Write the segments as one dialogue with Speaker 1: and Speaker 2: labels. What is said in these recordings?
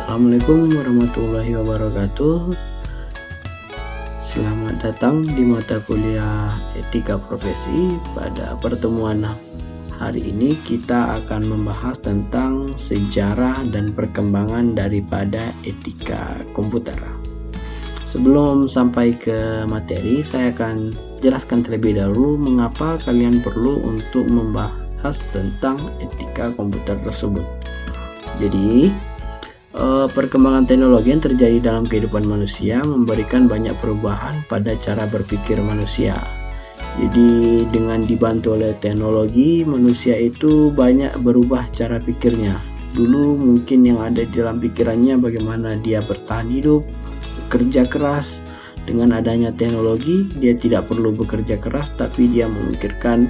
Speaker 1: Assalamualaikum warahmatullahi wabarakatuh. Selamat datang di mata kuliah Etika Profesi. Pada pertemuan hari ini kita akan membahas tentang sejarah dan perkembangan daripada etika komputer. Sebelum sampai ke materi, saya akan jelaskan terlebih dahulu mengapa kalian perlu untuk membahas tentang etika komputer tersebut. Jadi, perkembangan teknologi yang terjadi dalam kehidupan manusia memberikan banyak perubahan pada cara berpikir manusia. Jadi dengan dibantu oleh teknologi, manusia itu banyak berubah cara pikirnya. Dulu mungkin yang ada di dalam pikirannya bagaimana dia bertahan hidup, bekerja keras. Dengan adanya teknologi, dia tidak perlu bekerja keras, tapi dia memikirkan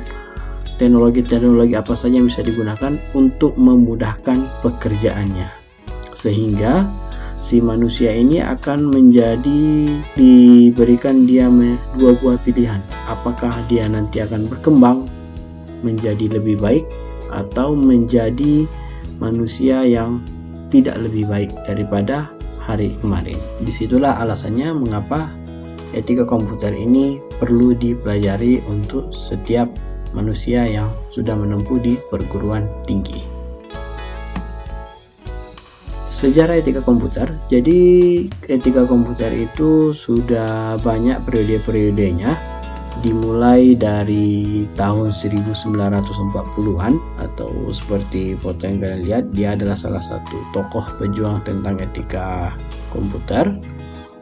Speaker 1: teknologi-teknologi apa saja yang bisa digunakan untuk memudahkan pekerjaannya. Sehingga si manusia ini akan diberikan dia dua buah pilihan. Apakah dia nanti akan berkembang menjadi lebih baik atau menjadi manusia yang tidak lebih baik daripada hari kemarin. Disitulah alasannya mengapa etika komputer ini perlu dipelajari untuk setiap manusia yang sudah menempuh di perguruan tinggi. Sejarah etika komputer. Jadi etika komputer itu sudah banyak periode-periodenya, dimulai dari tahun 1940-an, atau seperti foto yang kalian lihat, dia adalah salah satu tokoh pejuang tentang etika komputer.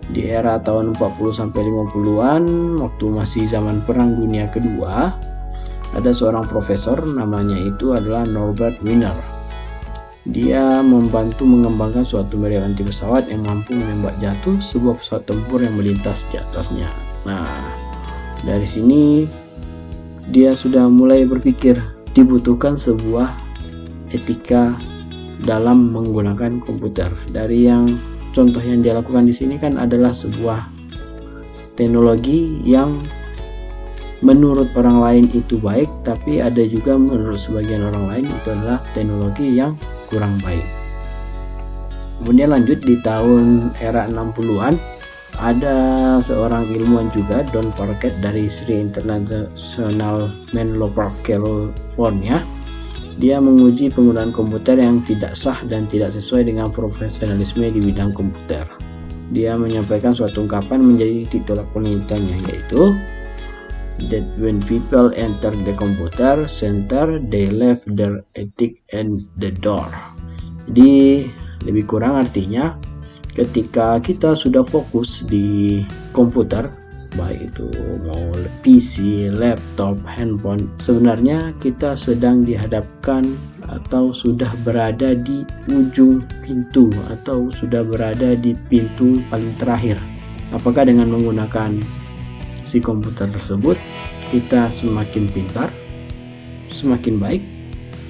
Speaker 1: Di era tahun 40 sampai 50-an, waktu masih zaman Perang Dunia Kedua, ada seorang profesor namanya itu adalah Norbert Wiener. Dia membantu mengembangkan suatu meriam anti pesawat yang mampu menembak jatuh sebuah pesawat tempur yang melintas di atasnya. Nah, dari sini dia sudah mulai berpikir dibutuhkan sebuah etika dalam menggunakan komputer. Dari yang contoh yang dia lakukan di sini kan adalah sebuah teknologi yang menurut orang lain itu baik, tapi ada juga menurut sebagian orang lain itu adalah teknologi yang kurang baik. Kemudian lanjut di tahun era 60-an, ada seorang ilmuwan juga, Don Parkett dari Sri International Menlo Park, California. Dia menguji penggunaan komputer yang tidak sah dan tidak sesuai dengan profesionalisme di bidang komputer. Dia menyampaikan suatu ungkapan menjadi titulak penelitiannya, yaitu that when people enter the computer center, they left their ethic at the door. Jadi lebih kurang artinya, ketika kita sudah fokus di komputer, baik itu mau PC, laptop, handphone, sebenarnya kita sedang dihadapkan atau sudah berada di ujung pintu atau sudah berada di pintu paling terakhir. Apakah dengan menggunakan si komputer tersebut kita semakin pintar, semakin baik,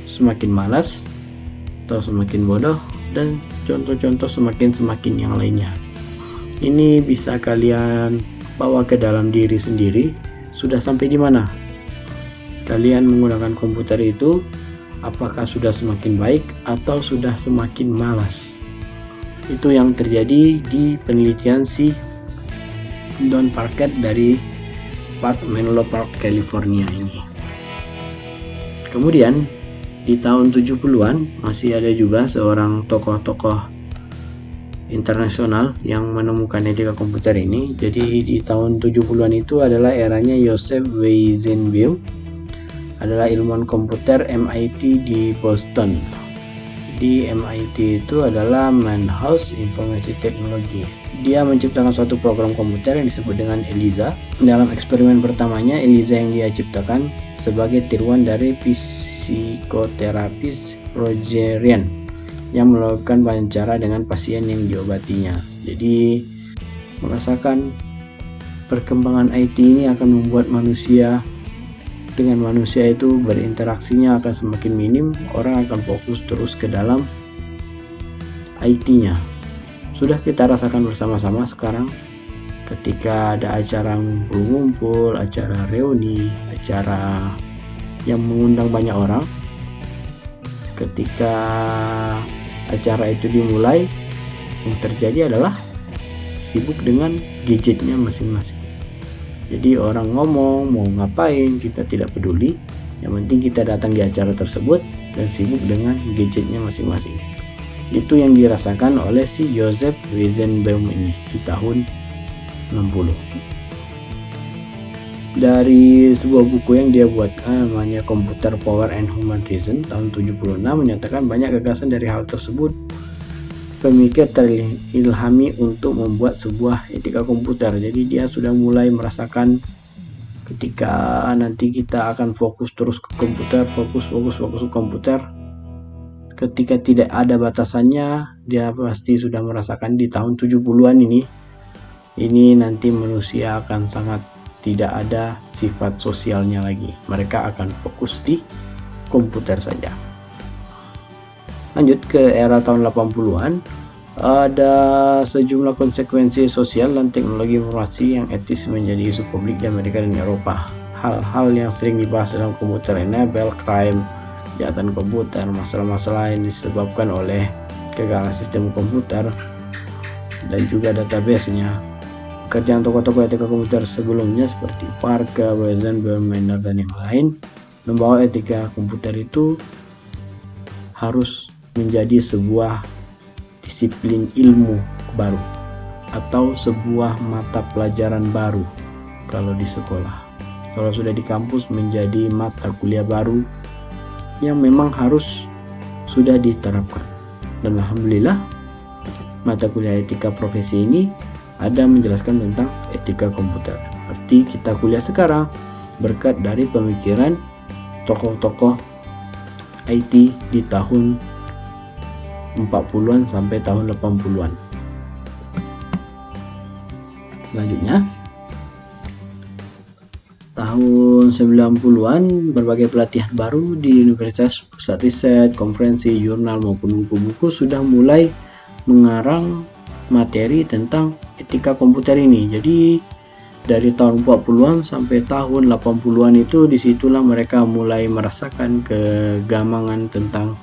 Speaker 1: semakin malas, atau semakin bodoh, dan contoh-contoh semakin yang lainnya. Ini bisa kalian bawa ke dalam diri sendiri. Sudah sampai di mana kalian menggunakan komputer itu? Apakah sudah semakin baik atau sudah semakin malas? Itu yang terjadi di penelitian si Don Parkett dari Menlo Park, California ini. Kemudian di tahun 70-an masih ada juga seorang tokoh-tokoh internasional yang menemukan etika komputer ini. Jadi di tahun 70-an itu adalah eranya Joseph Weizenbaum, adalah ilmuwan komputer MIT di Boston. Di MIT itu adalah Manhouse Information Technology. Dia menciptakan suatu program komputer yang disebut dengan ELIZA. Dalam eksperimen pertamanya, ELIZA yang dia ciptakan sebagai tiruan dari psikoterapis Rogerian yang melakukan wawancara dengan pasien yang diobatinya. Jadi merasakan perkembangan IT ini akan membuat manusia dengan manusia itu berinteraksinya akan semakin minim. Orang akan fokus terus ke dalam IT-nya. Sudah kita rasakan bersama-sama sekarang ketika ada acara ngumpul-ngumpul, acara reuni, acara yang mengundang banyak orang. Ketika acara itu dimulai, yang terjadi adalah sibuk dengan gadgetnya masing-masing. Jadi orang ngomong mau ngapain kita tidak peduli, yang penting kita datang di acara tersebut dan sibuk dengan gadgetnya masing-masing. Itu yang dirasakan oleh si Joseph Weizenbaum ini di tahun 60. Dari sebuah buku yang dia buat namanya Computer Power and Human Reason tahun 76 menyatakan banyak gagasan dari hal tersebut pemikir terilhami untuk membuat sebuah etika komputer. Jadi dia sudah mulai merasakan ketika nanti kita akan fokus terus ke komputer, fokus ke komputer, ketika tidak ada batasannya, dia pasti sudah merasakan di tahun 70-an ini nanti manusia akan sangat tidak ada sifat sosialnya lagi. Mereka akan fokus di komputer saja. Lanjut ke era tahun 80-an, ada sejumlah konsekuensi sosial dan teknologi informasi yang etis menjadi isu publik di Amerika dan Eropa. Hal-hal yang sering dibahas dalam computer enable crime, kejahatan komputer, masalah-masalah yang disebabkan oleh kegagalan sistem komputer dan juga database-nya. Kerjaan tokoh-tokoh etika komputer sebelumnya seperti Parker, Weizenbaum, Maynard dan yang lain membawa etika komputer itu harus menjadi sebuah disiplin ilmu baru atau sebuah mata pelajaran baru kalau di sekolah. Kalau sudah di kampus menjadi mata kuliah baru yang memang harus sudah diterapkan. Dan alhamdulillah mata kuliah etika profesi ini ada menjelaskan tentang etika komputer. Arti kita kuliah sekarang berkat dari pemikiran tokoh-tokoh IT di tahun 40-an sampai tahun 80-an. Selanjutnya tahun 90-an berbagai pelatihan baru di universitas, pusat riset, konferensi, jurnal maupun buku-buku sudah mulai mengarang materi tentang etika komputer ini. Jadi dari tahun 40-an sampai tahun 80-an itu disitulah mereka mulai merasakan kegamangan tentang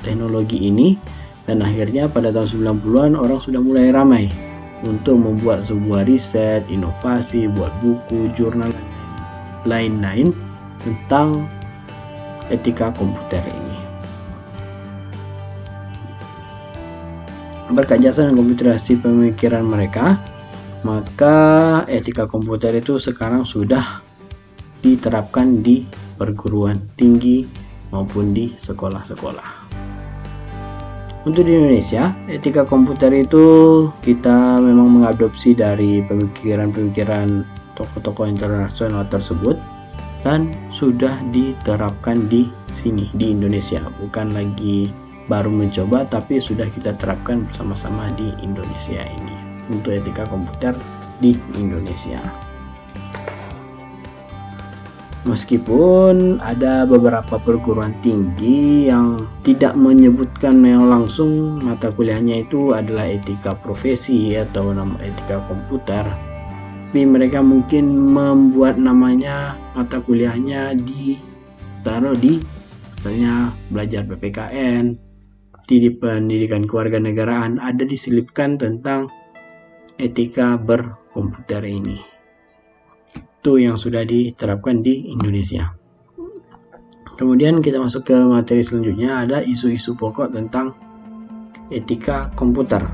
Speaker 1: teknologi ini, dan akhirnya pada tahun 90-an orang sudah mulai ramai untuk membuat sebuah riset, inovasi, buat buku, jurnal, lain-lain tentang etika komputer ini. Berkat jasa dan komputerasi pemikiran mereka, maka etika komputer itu sekarang sudah diterapkan di perguruan tinggi maupun di sekolah-sekolah. Untuk di Indonesia, etika komputer itu kita memang mengadopsi dari pemikiran-pemikiran tokoh-tokoh internasional tersebut dan sudah diterapkan di sini di Indonesia, bukan lagi baru mencoba tapi sudah kita terapkan bersama-sama di Indonesia ini untuk etika komputer di Indonesia. Meskipun ada beberapa perguruan tinggi yang tidak menyebutkan yang langsung mata kuliahnya itu adalah etika profesi atau nama etika komputer, tapi mereka mungkin membuat namanya mata kuliahnya ditaruh di misalnya belajar PPKN, di pendidikan kewarganegaraan ada diselipkan tentang etika berkomputer ini. Itu yang sudah diterapkan di Indonesia. Kemudian kita masuk ke materi selanjutnya, ada isu-isu pokok tentang etika komputer.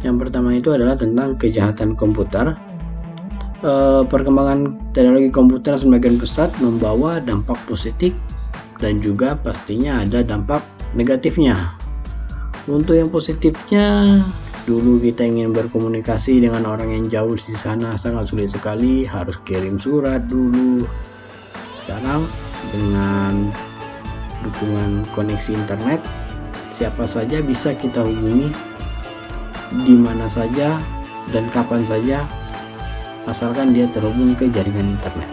Speaker 1: Yang pertama itu adalah tentang kejahatan komputer. Perkembangan teknologi komputer semakin pesat membawa dampak positif dan juga pastinya ada dampak negatifnya. Untuk yang positifnya, dulu kita ingin berkomunikasi dengan orang yang jauh di sana sangat sulit sekali, harus kirim surat dulu. Sekarang dengan dukungan koneksi internet, siapa saja bisa kita hubungi di mana saja dan kapan saja, asalkan dia terhubung ke jaringan internet.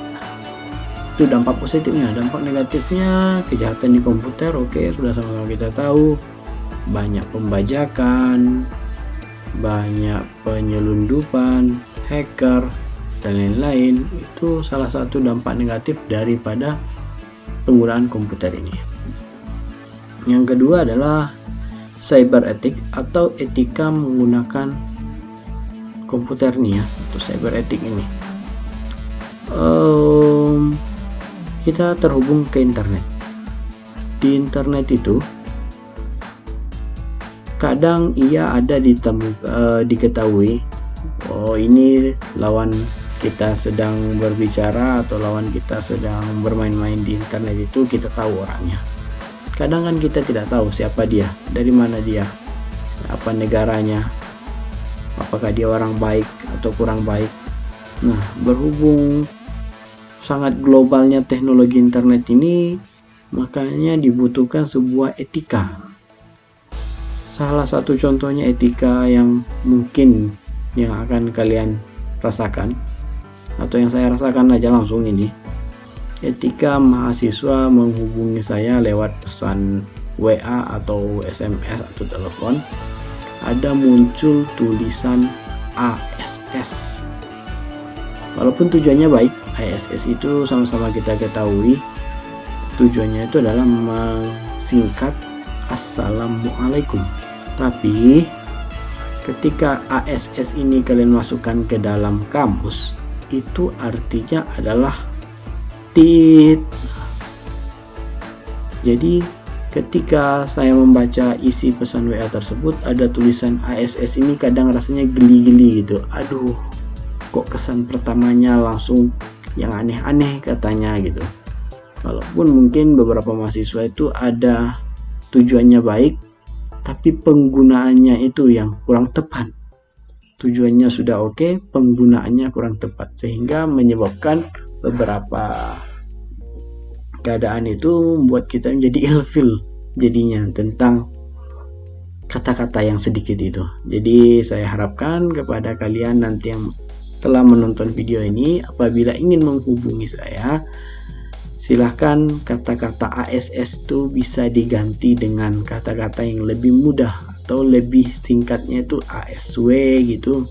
Speaker 1: Itu dampak positifnya. Dampak negatifnya, kejahatan di komputer, oke, sudah sama-sama kita tahu, banyak pembajakan, banyak penyelundupan, hacker, dan lain-lain. Itu salah satu dampak negatif daripada penggunaan komputer ini. Yang kedua adalah cyber ethic atau etika menggunakan komputer nih ya, atau cyber ethic ini. Kita terhubung ke internet. Di internet itu kadang ia ada diketahui, oh ini lawan kita sedang berbicara atau lawan kita sedang bermain-main di internet, itu kita tahu orangnya. Kadang kan kita tidak tahu siapa dia, dari mana dia, apa negaranya, apakah dia orang baik atau kurang baik. Nah, berhubung sangat globalnya teknologi internet ini, makanya dibutuhkan sebuah etika. Salah satu contohnya etika yang mungkin yang akan kalian rasakan, atau yang saya rasakan aja langsung ini. Etika mahasiswa menghubungi saya lewat pesan WA atau SMS atau telepon, ada muncul tulisan ASS. Walaupun tujuannya baik, ASS itu sama-sama kita ketahui tujuannya itu adalah singkat Assalamualaikum. Tapi ketika ASS ini kalian masukkan ke dalam kamus, itu artinya adalah tit. Jadi ketika saya membaca isi pesan WA tersebut ada tulisan ASS ini, kadang rasanya geli-geli gitu. Aduh, kok kesan pertamanya langsung yang aneh-aneh katanya gitu. Walaupun mungkin beberapa mahasiswa itu ada tujuannya baik, tapi penggunaannya itu yang kurang tepat. Tujuannya sudah oke, penggunaannya kurang tepat, sehingga menyebabkan beberapa keadaan itu membuat kita menjadi ilfil jadinya tentang kata-kata yang sedikit itu. Jadi saya harapkan kepada kalian nanti yang telah menonton video ini, apabila ingin menghubungi saya, silahkan kata-kata ASS itu bisa diganti dengan kata-kata yang lebih mudah atau lebih singkatnya itu ASW gitu,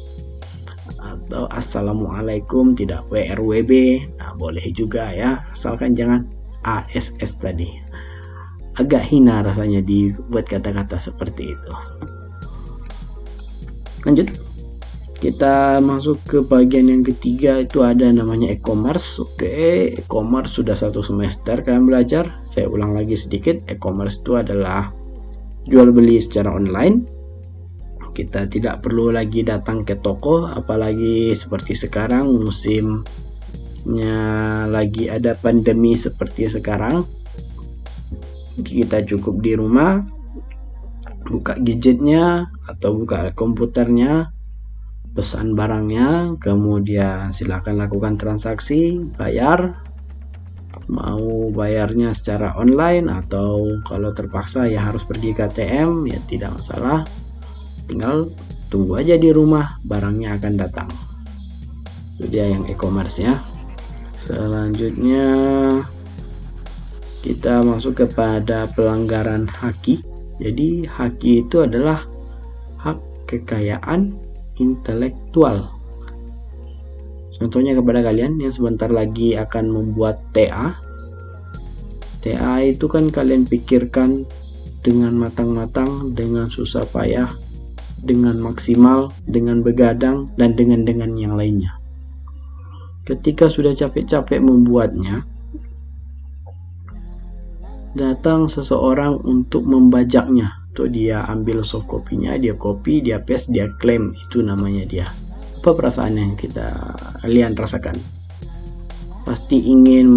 Speaker 1: atau Assalamualaikum, tidak WRWB. Nah, boleh juga ya, asalkan jangan ASS tadi. Agak hina rasanya dibuat kata-kata seperti itu. Lanjut, kita masuk ke bagian yang ketiga, itu ada namanya e-commerce. Oke, e-commerce sudah 1 semester kalian belajar. Saya ulang lagi sedikit, e-commerce itu adalah jual beli secara online. Kita tidak perlu lagi datang ke toko, apalagi seperti sekarang musimnya lagi ada pandemi seperti sekarang. Kita cukup di rumah, buka gadgetnya atau buka komputernya, pesan barangnya, kemudian silakan lakukan transaksi, bayar. Mau bayarnya secara online atau kalau terpaksa ya harus pergi ke ATM, ya tidak masalah, tinggal tunggu aja di rumah, barangnya akan datang. Itu dia yang e-commerce ya. Selanjutnya kita masuk kepada pelanggaran haki. Jadi haki itu adalah hak kekayaan intelektual. Contohnya kepada kalian yang sebentar lagi akan membuat TA. TA itu kan kalian pikirkan dengan matang-matang, dengan susah payah, dengan maksimal, dengan begadang, dan dengan yang lainnya. Ketika sudah capek-capek membuatnya, datang seseorang untuk membajaknya. Tuh dia ambil soft copy-nya, dia copy, dia paste, dia klaim, itu namanya dia. Apa perasaan yang kalian rasakan? Pasti ingin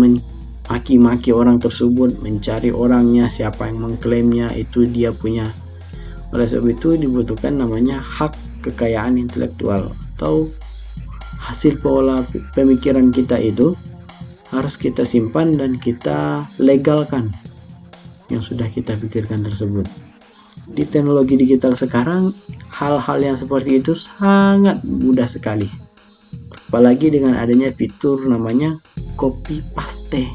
Speaker 1: maki-maki orang tersebut, mencari orangnya, siapa yang mengklaimnya, itu dia punya. Oleh sebab itu dibutuhkan namanya hak kekayaan intelektual, atau hasil pola pemikiran kita itu harus kita simpan dan kita legalkan yang sudah kita pikirkan tersebut. Di teknologi digital sekarang, hal-hal yang seperti itu sangat mudah sekali. Apalagi dengan adanya fitur namanya copy paste.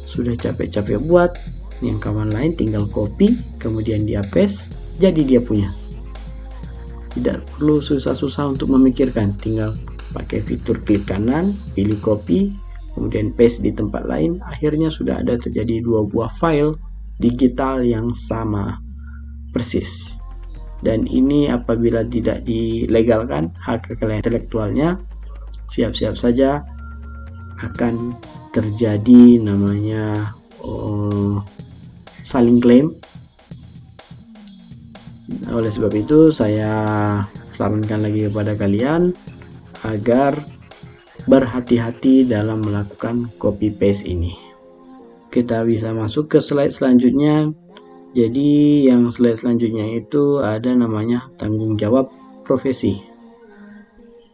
Speaker 1: Sudah capek-capek buat, yang kawan lain tinggal copy, kemudian dia paste, jadi dia punya. Tidak perlu susah-susah untuk memikirkan, tinggal pakai fitur klik kanan, pilih copy, kemudian paste di tempat lain, akhirnya sudah ada terjadi 2 buah file digital yang sama. persis. Dan ini apabila tidak dilegalkan hak kekayaan intelektualnya, siap-siap saja akan terjadi namanya saling klaim. Oleh sebab itu saya sarankan lagi kepada kalian agar berhati-hati dalam melakukan copy paste ini. Kita bisa masuk ke slide selanjutnya. Jadi yang slide selanjutnya itu ada namanya tanggung jawab profesi.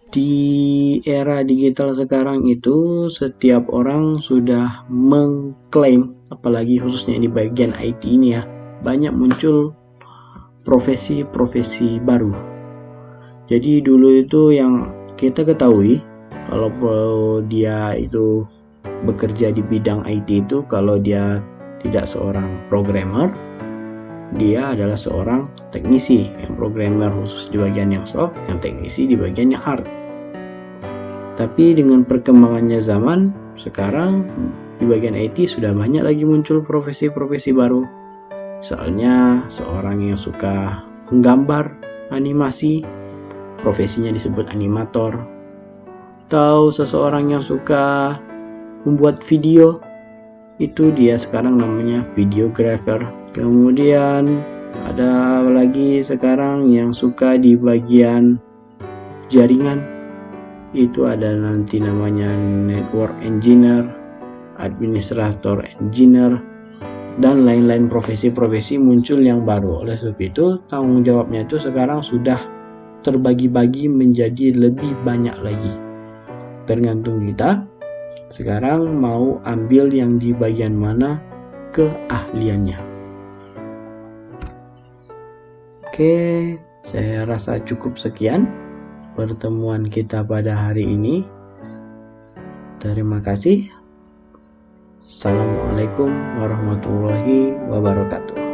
Speaker 1: Di era digital sekarang itu setiap orang sudah mengklaim, apalagi khususnya di bagian IT ini ya, banyak muncul profesi-profesi baru. Jadi dulu itu yang kita ketahui, kalau dia itu bekerja di bidang IT itu, kalau dia tidak seorang programmer, dia adalah seorang teknisi, yang programmer khusus di bagian yang soft, yang teknisi di bagian yang hard. Tapi dengan perkembangannya zaman sekarang, di bagian IT sudah banyak lagi muncul profesi-profesi baru. Misalnya seorang yang suka menggambar animasi, profesinya disebut animator. Atau seseorang yang suka membuat video, itu dia sekarang namanya videographer. Kemudian ada lagi sekarang yang suka di bagian jaringan, itu ada nanti namanya network engineer, administrator engineer, dan lain-lain profesi-profesi muncul yang baru. Oleh sebab itu tanggung jawabnya itu sekarang sudah terbagi-bagi menjadi lebih banyak lagi. Tergantung kita sekarang mau ambil yang di bagian mana keahliannya. Oke, saya rasa cukup sekian pertemuan kita pada hari ini. Terima kasih. Assalamualaikum warahmatullahi wabarakatuh.